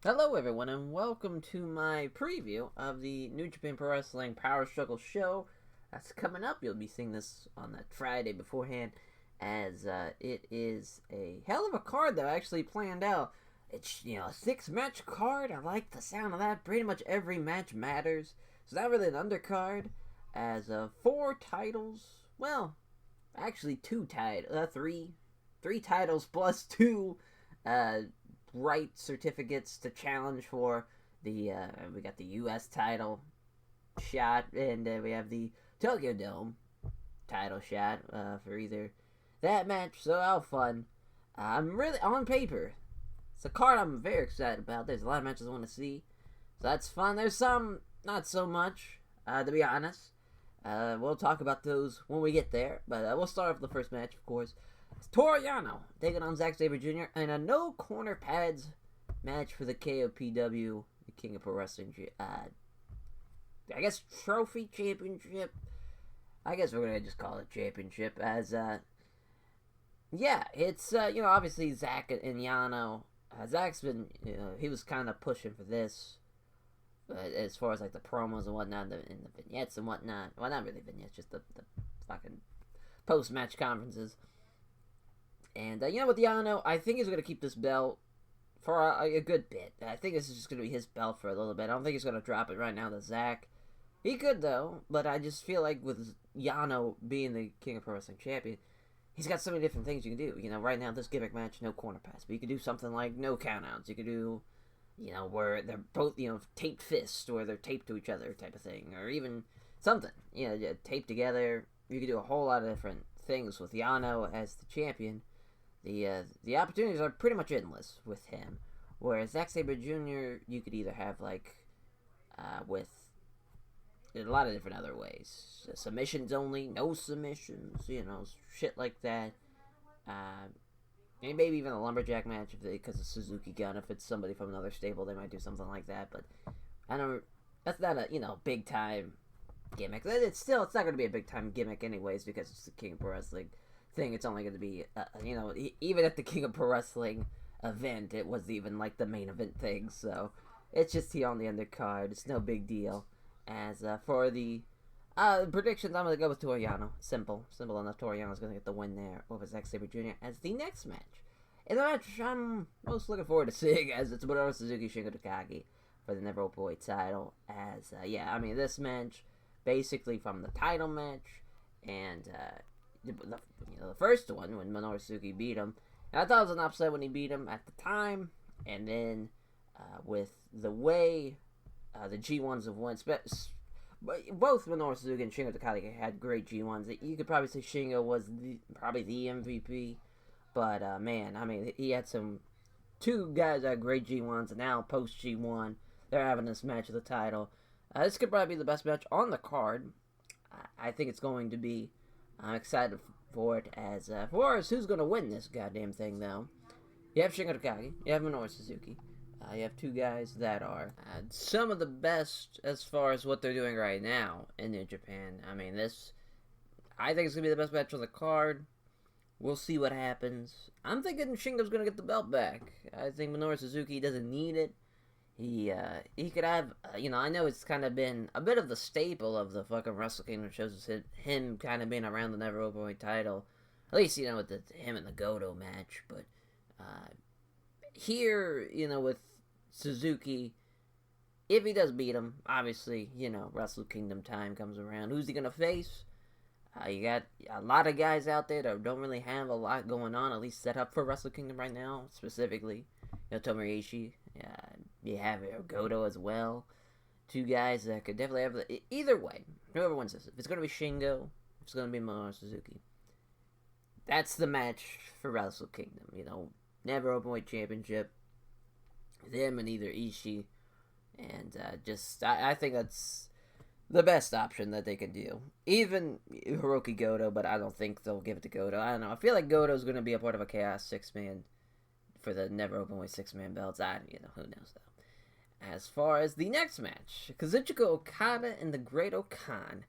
Hello everyone and welcome to my preview of the New Japan Pro Wrestling Power Struggle show that's coming up. You'll be seeing this on that Friday beforehand, as it is a hell of a card that I actually planned out. It's, a 6-match card. I like the sound of that. Pretty much every match matters. It's not really an undercard, as 4 titles, well, actually 2 titles, 3 titles plus 2 right certificates to challenge for the we got the U.S. title shot, and we have the Tokyo Dome title shot for either that match. So how fun. I'm really, on paper, it's a card I'm very excited about. There's a lot of matches I want to see, so that's fun. There's some not so much, to be honest. We'll talk about those when we get there, but we'll start off with the first match, of course. It's Toru Yano taking on Zack Sabre Jr. in a no corner pads match for the KOPW, the King of Pro Wrestling, I guess trophy championship. I guess we're gonna just call it championship, as it's obviously Zack and Yano. Zack's been, he was kind of pushing for this, as far as like the promos and whatnot, and the vignettes and whatnot. Well, not really vignettes, just the fucking post match conferences. And, with Yano, I think he's going to keep this belt for a good bit. I think this is just going to be his belt for a little bit. I don't think he's going to drop it right now to Zack. He could, though, but I just feel like with Yano being the King of Pro Wrestling champion, he's got so many different things you can do. Right now, this gimmick match, no corner pass. But you could do something like no countouts. You could do, where they're both, taped fists, where they're taped to each other type of thing. Or even something, taped together. You could do a whole lot of different things with Yano as the champion. The opportunities are pretty much endless with him. Whereas Zack Sabre Jr., you could either have, with a lot of different other ways. Submissions only, no submissions, shit like that. Maybe even a lumberjack match, because of Suzuki Gun. If it's somebody from another stable, they might do something like that. But that's not a big time gimmick. It's not going to be a big time gimmick anyways, because it's the King of Pro Wrestling thing. It's only going to be, even at the King of Pro Wrestling event, it was even like the main event thing. So it's just here on the undercard. It's no big deal. As for the predictions, I'm going to go with Toru Yano. Simple enough. Toru Yano's going to get the win there over Zack Sabre Jr. as the next match. In the match I'm most looking forward to seeing, as it's Minoru Suzuki Shingo Takagi for the Never Openweight title. As this match, basically from the title match, and the first one when Minoru Suzuki beat him, and I thought it was an upset when he beat him at the time, and then with the way the G1s have went, both Minoru Suzuki and Shingo Takagi had great G1s. You could probably say Shingo was probably the MVP, but he had two guys that had great G1s, and now post G1, they're having this match of the title. This could probably be the best match on the card. I think it's going to be. I'm excited for it. As far as who's going to win this goddamn thing, though, you have Shingo Takagi, you have Minoru Suzuki. You have two guys that are some of the best as far as what they're doing right now in New Japan. I think it's going to be the best match on the card. We'll see what happens. I'm thinking Shingo's going to get the belt back. I think Minoru Suzuki doesn't need it. He could have, I know it's kind of been a bit of the staple of the fucking Wrestle Kingdom shows, is him kind of being around the Never Openweight title. At least, with him and the Goto match. But here, with Suzuki, if he does beat him, obviously, Wrestle Kingdom time comes around. Who's he going to face? You got a lot of guys out there that don't really have a lot going on, at least set up for Wrestle Kingdom right now, specifically. Tomoyashi. You have Goto as well. Two guys that could definitely have either way. Whoever wins this. If it's going to be Shingo, if it's going to be Minoru Suzuki. That's the match for Wrestle Kingdom. Never Openweight Championship. Them and either Ishii. And I think that's the best option that they can do. Even Hiroki Goto, but I don't think they'll give it to Goto. I don't know. I feel like Goto's going to be a part of a Chaos 6-man for the Never Openweight 6-man belts. Who knows though. As far as the next match, Kazuchika Okada and the Great Okan.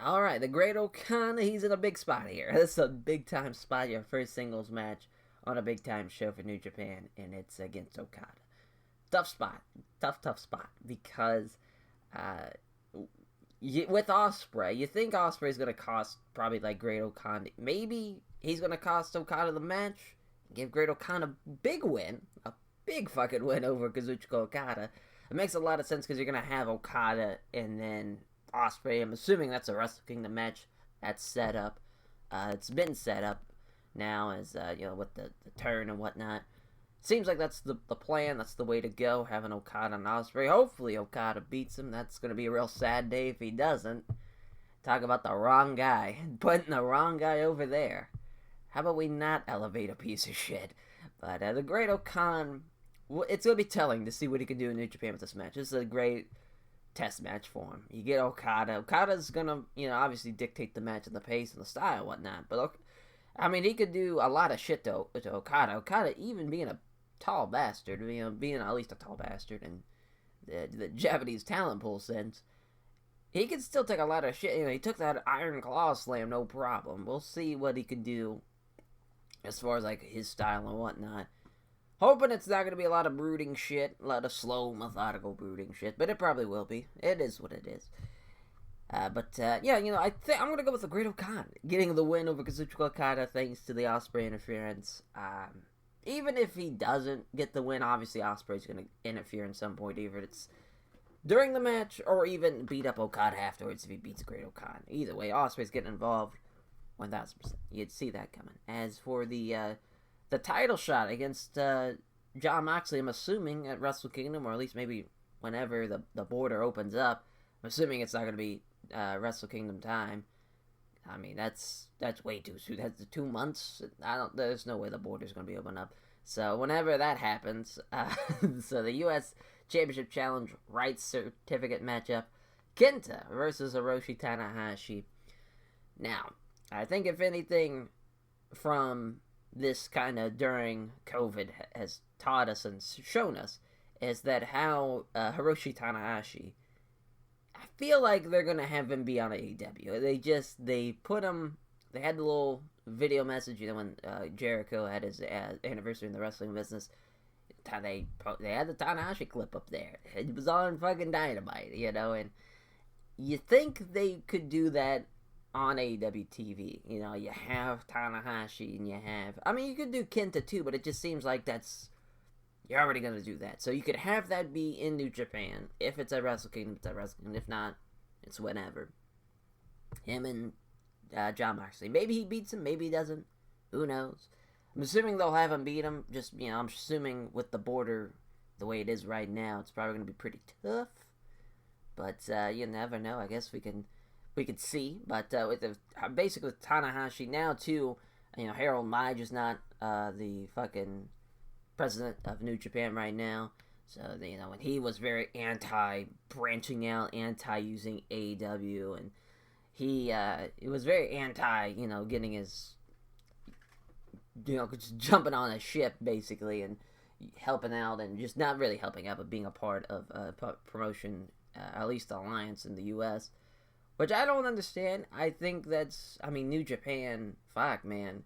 Alright, the Great Okan, he's in a big spot here. This is a big time spot, your first singles match on a big time show for New Japan, and it's against Okada. tough spot, tough spot, because uh, with Ospreay, you think Ospreay's gonna cost probably like Great-O-Khan. Maybe he's gonna cost Okada the match, give Great-O-Khan a big win, a big fucking win over Kazuchika Okada. It makes a lot of sense because you're gonna have Okada and then Ospreay. I'm assuming that's a Wrestle Kingdom match that's set up. It's been set up now as with the turn and whatnot. Seems like that's the plan. That's the way to go. Having Okada and Ospreay. Hopefully Okada beats him. That's going to be a real sad day if he doesn't. Talk about the wrong guy. Putting the wrong guy over there. How about we not elevate a piece of shit? But the Great-O-Khan, it's going to be telling to see what he can do in New Japan with this match. This is a great test match for him. You get Okada. Okada's going to, obviously dictate the match and the pace and the style and whatnot. But, I mean, he could do a lot of shit to Okada. Okada even being a tall bastard, being at least a tall bastard in the Japanese talent pool sense, he can still take a lot of shit. He took that Iron Claw slam, no problem. We'll see what he can do as far as like his style and whatnot. Hoping it's not going to be a lot of brooding shit, a lot of slow, methodical brooding shit, but it probably will be. It is what it is. I think I'm going to go with the Great-O-Khan getting the win over Kazuchika Okada thanks to the Ospreay interference. Even if he doesn't get the win, obviously Ospreay's going to interfere in some point, either it's during the match or even beat up Okada afterwards if he beats Great-O-Khan. Either way, Ospreay's getting involved 1,000%. You'd see that coming. As for the title shot against Jon Moxley, I'm assuming at Wrestle Kingdom, or at least maybe whenever the border opens up, I'm assuming it's not going to be Wrestle Kingdom time. I mean, that's way too soon. That's 2 months. There's no way the border's going to be open up. So whenever that happens, so the U.S. Championship Challenge Rights Certificate matchup, Kenta versus Hiroshi Tanahashi. Now, I think if anything from this kind of during COVID has taught us and shown us is that how Hiroshi Tanahashi, I feel like they're going to have him be on AEW. They put him, they had the little video message, when Jericho had his anniversary in the wrestling business. They had the Tanahashi clip up there. It was on fucking Dynamite, and you think they could do that on AEW TV. You have Tanahashi and you could do Kenta too, but it just seems like you're already going to do that. So you could have that be in New Japan. If it's at Wrestle Kingdom, it's at Wrestle Kingdom. If not, it's whenever. Him and Jon Moxley. Maybe he beats him, maybe he doesn't. Who knows? I'm assuming they'll have him beat him. Just, I'm assuming with the border the way it is right now, it's probably going to be pretty tough. But you never know. I guess we could see. But basically with Tanahashi now too, Harold Meij is not the fucking president of New Japan right now. So, when he was very anti-branching out, anti-using AEW, and he was very anti, getting his, just jumping on a ship, basically, and helping out, and just not really helping out, but being a part of promotion, at least Alliance in the U.S., which I don't understand. I think New Japan, fuck, man,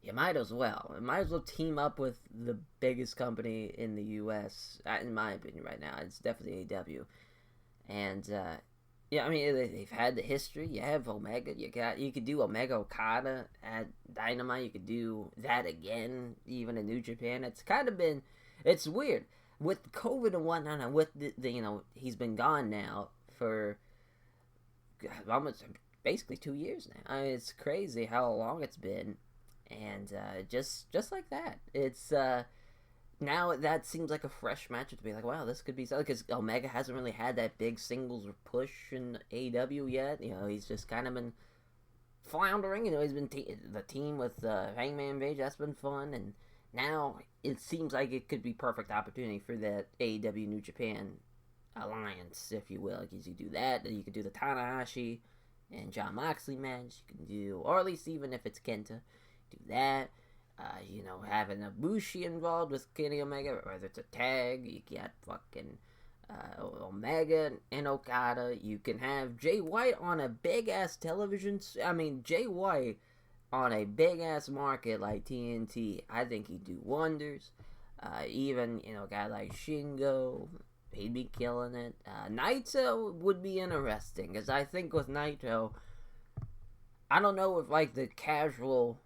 you might as well. You might as well team up with the biggest company in the U.S., in my opinion, right now. It's definitely AEW. And, they've had the history. You have Omega. You could do Omega Okada at Dynamite. You could do that again, even in New Japan. It's kind of been, it's weird. With COVID and whatnot, and with he's been gone now for almost basically 2 years now. It's crazy how long it's been. And just like that, it's now that seems like a fresh match to be like, wow, this could be something, because Omega hasn't really had that big singles push in AEW yet. He's just kind of been floundering. He's been the team with Hangman Page. That's been fun, and now it seems like it could be perfect opportunity for that AEW New Japan alliance, if you will. Because you do that, then you could do the Tanahashi and Jon Moxley match. You can do, or at least even if it's Kenta, do that. Having Ibushi involved with Kenny Omega, whether it's a tag, you got fucking Omega and Okada. You can have Jay White on a big ass television. Jay White on a big ass market like TNT. I think he'd do wonders. Even, a guy like Shingo, he'd be killing it. Naito would be interesting, because I think with Naito, I don't know if, like, the casual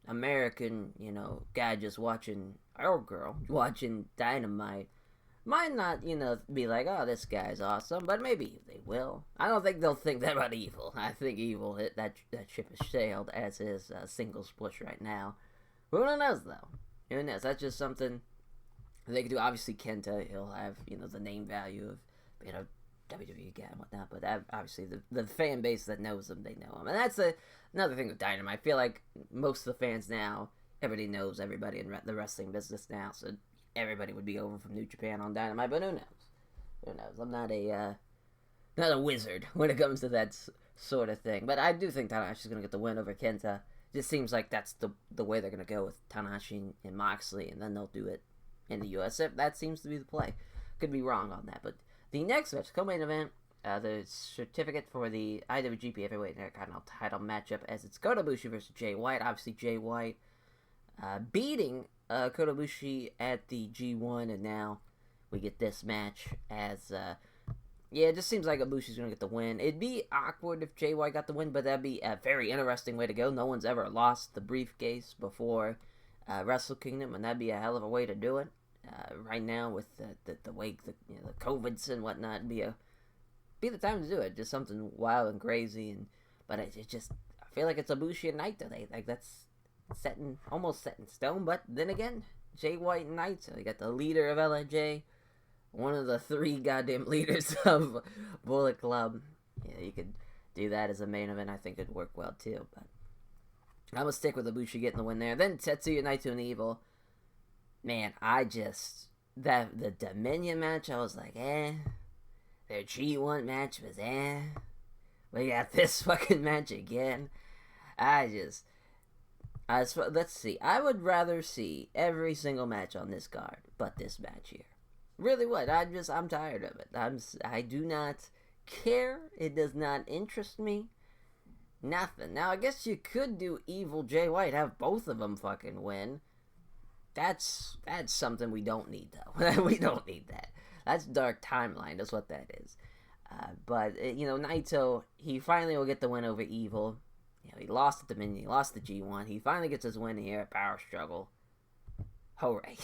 American, guy just watching, or girl, watching Dynamite, might not, be like, oh, this guy's awesome, but maybe they will. I don't think they'll think that about Evil. I think Evil, that ship has sailed as his singles push right now. But who knows, though? Who knows? That's just something they could do. Obviously, Kenta, he'll have, the name value of being a WWE guy and whatnot, but obviously the fan base that knows him, they know him. And that's another thing with Dynamite. I feel like most of the fans now, everybody knows everybody in the wrestling business now, so everybody would be over from New Japan on Dynamite, but who knows? Who knows? I'm not a wizard when it comes to that sort of thing. But I do think Tanahashi's going to get the win over Kenta. It just seems like that's the way they're going to go with Tanahashi and Moxley, and then they'll do it in the US. That seems to be the play. Could be wrong on that, but the next match, co-main event, the certificate for the IWGP Heavyweight Intercontinental title matchup, as it's Kota Ibushi versus Jay White. Obviously, Jay White beating Kota Ibushi at the G1, and now we get this match as, it just seems like Ibushi's going to get the win. It'd be awkward if Jay White got the win, but that'd be a very interesting way to go. No one's ever lost the briefcase before Wrestle Kingdom, and that'd be a hell of a way to do it. Right now, with the way the COVIDs and whatnot, be the time to do it. Just something wild and crazy, but I feel like it's Ibushi and Naito. That's almost set in stone. But then again, Jay White and Naito, you got the leader of LNJ, one of the 3 goddamn leaders of Bullet Club. Yeah, you could do that as a main event. I think it'd work well too. But I'm gonna stick with Ibushi getting the win there. Then Tetsuya Naito and Evil. Man, the Dominion match, I was like, Their G1 match was, We got this fucking match again. Let's see. I would rather see every single match on this card, but this match here. Really would. I'm tired of it. I do not care. It does not interest me. Nothing. Now, I guess you could do Evil Jay White, have both of them fucking win. That's something we don't need, though. We don't need that. That's Dark Timeline. That's what that is. But Naito, he finally will get the win over Evil. He lost the Dominion. He lost the G1. He finally gets his win here at Power Struggle. Hooray.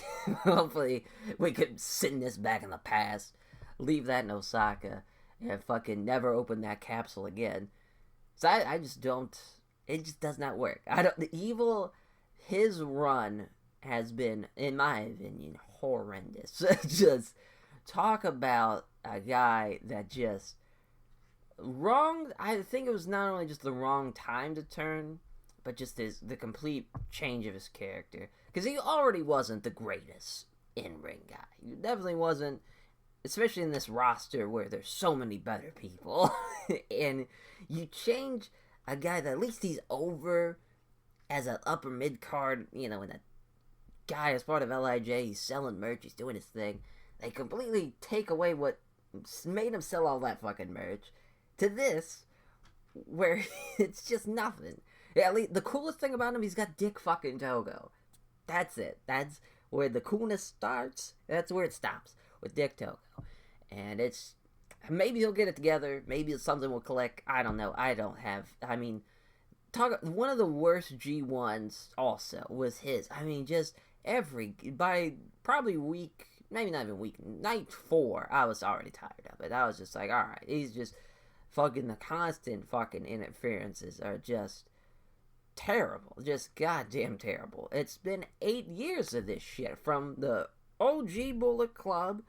Hopefully, we could send this back in the past. Leave that in Osaka. And fucking never open that capsule again. So I just don't... It just does not work. The Evil... His run has been, in my opinion, horrendous. Just talk about a guy that just wrong. I think it was not only just the wrong time to turn, but just the complete change of his character. Because he already wasn't the greatest in-ring guy. He definitely wasn't, especially in this roster where there's so many better people. And you change a guy that at least he's over as an upper mid-card, in a guy as part of LIJ, he's selling merch, he's doing his thing. They completely take away what made him sell all that fucking merch to this, where it's just nothing. Yeah, at least the coolest thing about him, he's got Dick fucking Togo. That's it. That's where the coolness starts. That's where it stops, with Dick Togo. And it's, maybe he'll get it together, maybe something will click, I don't know. One of the worst G1s also was his. Just by probably week, maybe not even week, night 4, I was already tired of it. I was just like, alright, he's just fucking, the constant fucking interferences are just terrible. Just goddamn terrible. It's been 8 years of this shit, from the OG Bullet Club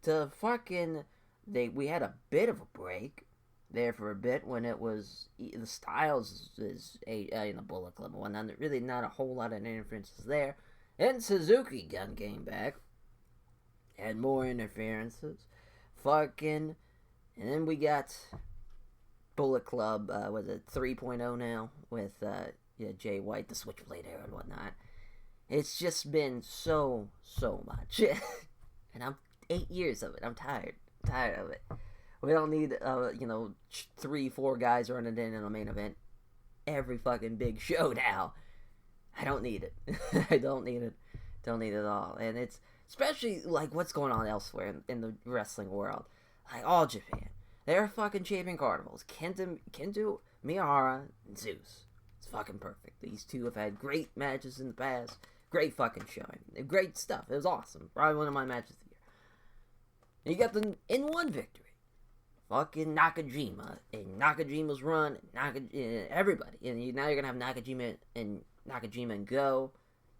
to fucking, we had a bit of a break there for a bit when it was the Styles is in the Bullet Club and whatnot. Really not a whole lot of interferences there. And Suzuki Gun came back, had more interferences, fucking, and then we got Bullet Club, was it 3.0 now, with Jay White, the Switchblade era and whatnot. It's just been so much, and I'm 8 years of it. I'm tired of it. We don't need 3-4 guys running in a main event every fucking big show now. I don't need it. I don't need it. Don't need it all. And it's especially like what's going on elsewhere in the wrestling world. Like all Japan. They're fucking champion carnivals. Kento Miyahara, and Zeus. It's fucking perfect. These two have had great matches in the past. Great fucking showing. Great stuff. It was awesome. Probably one of my matches of the year. And you got the in-1 victory. Fucking Nakajima. And Nakajima's run. Everybody. And now you're going to have Nakajima and Go.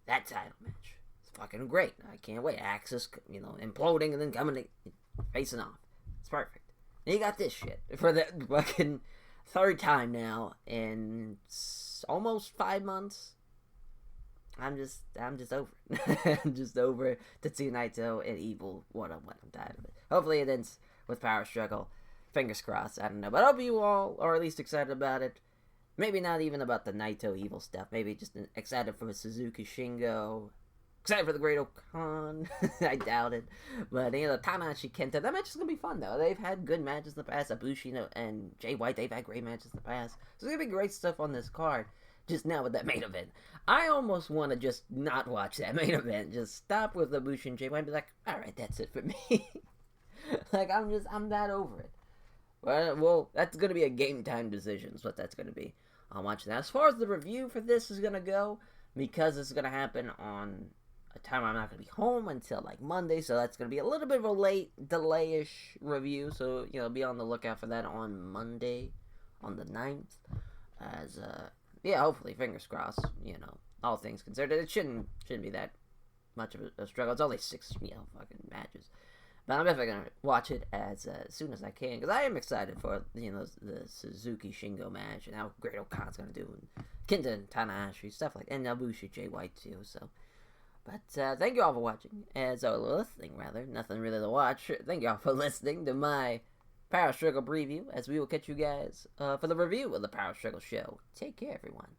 That title match. It's fucking great. I can't wait. Axis, imploding and then coming facing off. It's perfect. And you got this shit for the fucking third time now in almost 5 months. I'm just over it. I'm just over Tetsuya Naito and Evil 1-on-1. I'm tired of it. Hopefully it ends with Power Struggle. Fingers crossed. I don't know. But I hope you all are at least excited about it. Maybe not even about the Naito Evil stuff. Maybe just excited for Suzuki Shingo. Excited for the Great Okan. I doubt it. But, Tanahashi Kenta. That match is going to be fun, though. They've had good matches in the past. Ibushi and Jay White, they've had great matches in the past. So there's going to be great stuff on this card. Just now with that main event. I almost want to just not watch that main event. Just stop with Ibushi and Jay White and be like, alright, that's it for me. Like, I'm that over it. Well, that's going to be a game time decision is what that's going to be. I'll watch that. As far as the review for this is going to go, because this is going to happen on a time I'm not going to be home until like Monday, so that's going to be a little bit of a late delay-ish review, so be on the lookout for that on Monday on the 9th as hopefully, fingers crossed, all things considered, it shouldn't be that much of a struggle. It's only 6 fucking matches, but I'm definitely going to watch it as soon as I can, because I am excited for the Suzuki Shingo match and how Great Okan's going to do, and Kenta and Tanahashi, stuff like that, and Ibushi, Jay White too, so. But thank you all for watching, listening rather, nothing really to watch. Thank you all for listening to my Power Struggle preview, as we will catch you guys for the review of the Power Struggle show. Take care, everyone.